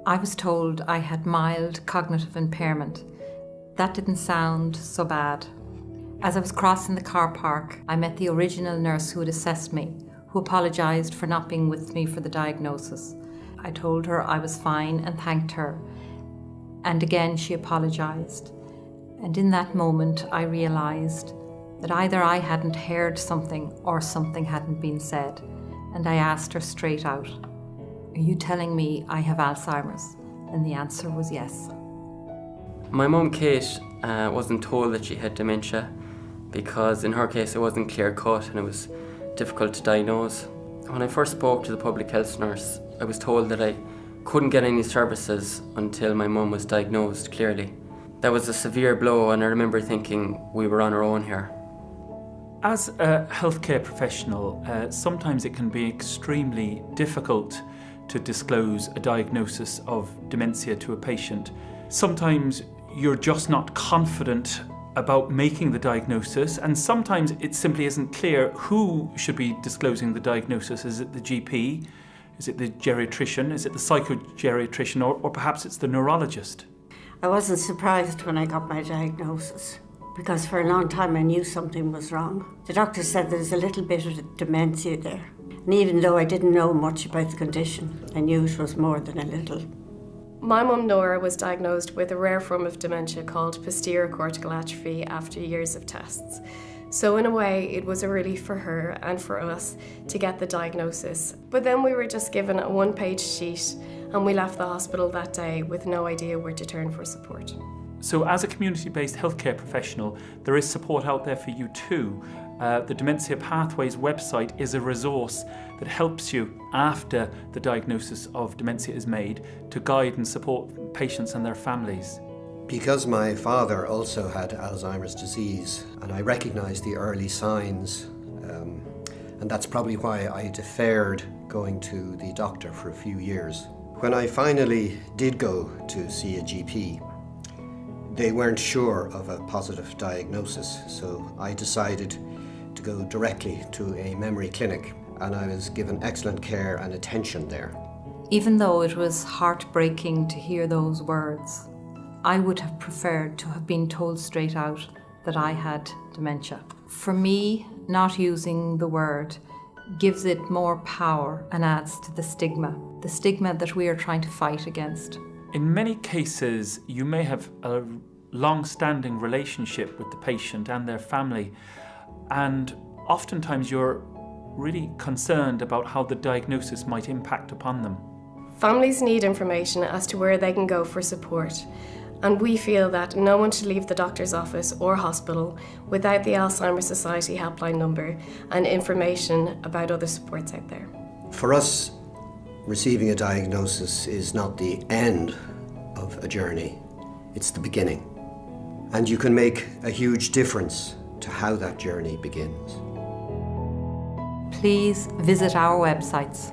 I was told I had mild cognitive impairment. That didn't sound so bad. As I was crossing the car park, I met the original nurse who had assessed me, who apologised for not being with me for the diagnosis. I told her I was fine and thanked her. And again she apologised. And in that moment I realised that either I hadn't heard something or something hadn't been said. And I asked her straight out, "Are you telling me I have Alzheimer's?" And the answer was yes. My mum Kate wasn't told that she had dementia because in her case it wasn't clear cut and it was difficult to diagnose. When I first spoke to the public health nurse, I was told that I couldn't get any services until my mum was diagnosed clearly. That was a severe blow, and I remember thinking we were on our own here. As a healthcare professional, sometimes it can be extremely difficult to disclose a diagnosis of dementia to a patient. Sometimes you're just not confident about making the diagnosis, and sometimes it simply isn't clear who should be disclosing the diagnosis. Is it the GP? Is it the geriatrician? Is it the psychogeriatrician? Or perhaps it's the neurologist? I wasn't surprised when I got my diagnosis, because for a long time I knew something was wrong. The doctor said there's a little bit of dementia there. And even though I didn't know much about the condition, I knew it was more than a little. My mum Nora was diagnosed with a rare form of dementia called posterior cortical atrophy after years of tests. So in a way, it was a relief for her and for us to get the diagnosis. But then we were just given a one-page sheet and we left the hospital that day with no idea where to turn for support. So as a community-based healthcare professional, there is support out there for you too. The Dementia Pathways website is a resource that helps you after the diagnosis of dementia is made to guide and support patients and their families. Because my father also had Alzheimer's disease and I recognised the early signs, and that's probably why I deferred going to the doctor for a few years. When I finally did go to see a GP, they weren't sure of a positive diagnosis, so I decided to go directly to a memory clinic, and I was given excellent care and attention there. Even though it was heartbreaking to hear those words, I would have preferred to have been told straight out that I had dementia. For me, not using the word gives it more power and adds to the stigma that we are trying to fight against. In many cases, you may have a long-standing relationship with the patient and their family, and oftentimes you're really concerned about how the diagnosis might impact upon them. Families need information as to where they can go for support, and we feel that no one should leave the doctor's office or hospital without the Alzheimer's Society helpline number and information about other supports out there. For us, receiving a diagnosis is not the end of a journey, it's the beginning. And you can make a huge difference to how that journey begins. Please visit our websites